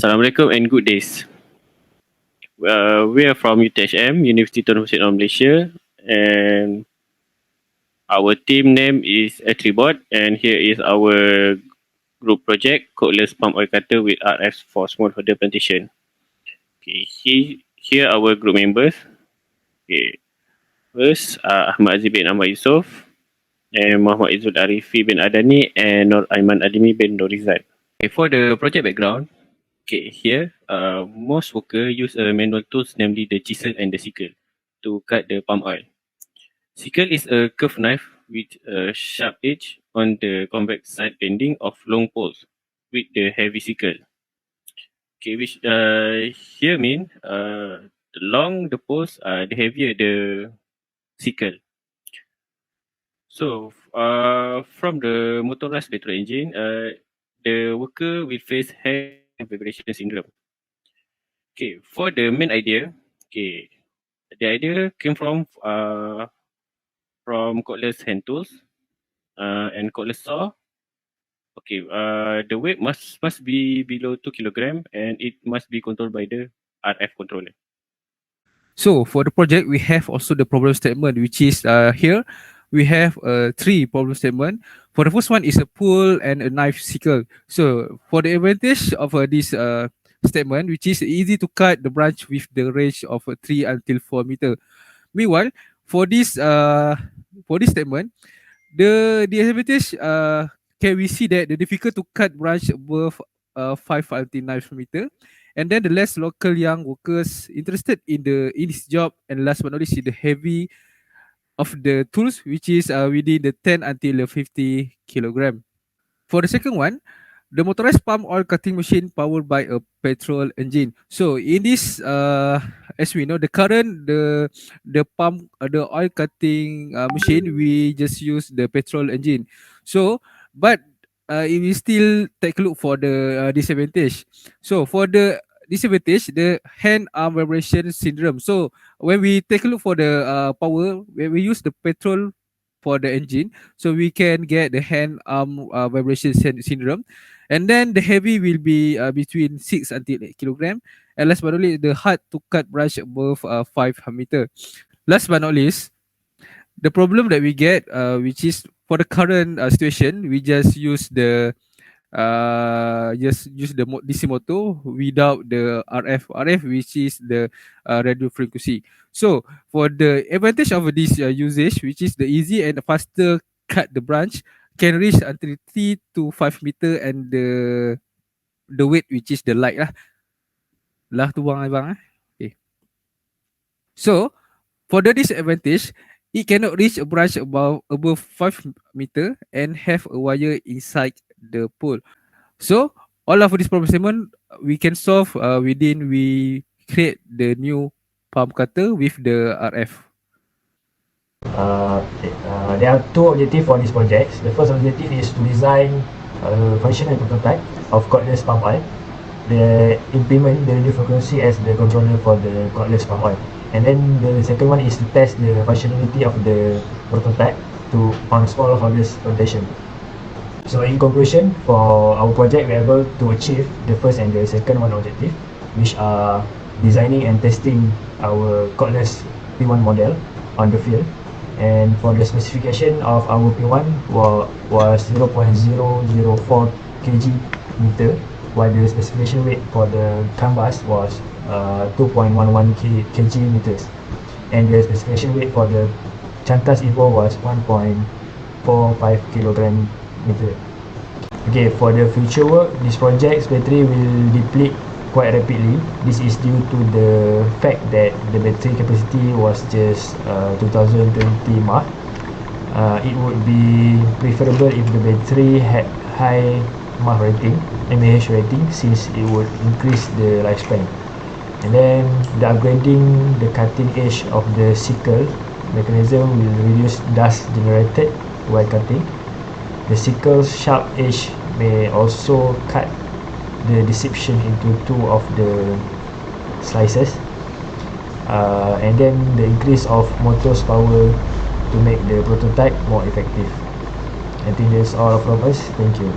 Assalamualaikum and good days. We are from UTHM, Universiti of Malaysia, and our team name is Attribot, and here is our group project, Cordless Pump Oil Cutter with RF for smallholder plantation. Okay, here are our group members. Okay, first Ahmad bin Ahmad Yusof, and Muhammad Izzul Ariffi bin Ardani, and Aiman Alimie bin Norizan. Okay, for the project background, okay, here most workers use a manual tools, namely the chisel and the sickle, to cut the palm oil. Sickle is a curved knife with a sharp edge on the convex side bending of long poles with the heavy sickle. Okay, which here mean the long the poles, the heavier the sickle. So from the motorized petrol engine, the worker will face hand vibration syndrome. Okay, for the main idea, okay, the idea came from cordless hand tools and cordless saw. Okay, the weight must be below 2 kilogram and it must be controlled by the RF controller. So for the project, we have also the problem statement, which is here we have three problem statement. For the first one is a pull and a knife sickle. So for the advantage of this statement, which is easy to cut the branch with the range of 3 until 4 meter. Meanwhile, for this statement, the advantage can we see that the difficult to cut branch above 5 until 9 meter, and then the less local young workers interested in this job, and last but not least the heavy of the tools, which is within the 10 until 50 kilogram. For the second one, the motorized palm oil cutting machine powered by a petrol engine. So in this, as we know, the current the pump the oil cutting machine, we just use the petrol engine. So, but it will still take a look for the disadvantage. So for the disadvantage, the hand arm vibration syndrome. So when we take a look for the power, when we use the petrol for the engine, so we can get the hand arm vibration syndrome, and then the heavy will be between 6 until 8 kilogram, and last but not least the hard to cut branch above 5 meter. Last but not least, the problem that we get, which is for the current situation, we just use the DC motor without the RF, which is the radio frequency. So for the advantage of this usage, which is the easy and faster cut the branch, can reach until 3 to 5 meter, and the weight, which is the light lah tu bang abang okay. So for the disadvantage, it cannot reach a branch above 5 meter and have a wire inside the pole. So all of this problem statement we can solve within we create the new palm cutter with the RF. There are two objectives for this project. The first objective is to design a functional prototype of cordless palm oil. They implement the radio frequency as the controller for the cordless palm oil. And then the second one is to test the functionality of the prototype on smallholder plantation. So in conclusion, for our project, we are able to achieve the first and the second one objective, which are designing and testing our cordless P-1 model on the field. And for the specification of our P-1 was 0.004 kg meter, while the specification weight for the canvas was 2.11 kg meters, and the specification weight for the Chantas Evo was 1.45 kilogram meter. Okay, for the future work, this project's battery will deplete quite rapidly. This is due to the fact that the battery capacity was just 2020 mAh. It would be preferable if the battery had high mAh rating, since it would increase the lifespan. And then the upgrading the cutting edge of the sickle mechanism will reduce dust generated while cutting. The sickle's sharp edge may also cut the deception into two of the slices, and then the increase of motor's power to make the prototype more effective. I think that's all from us. Thank you.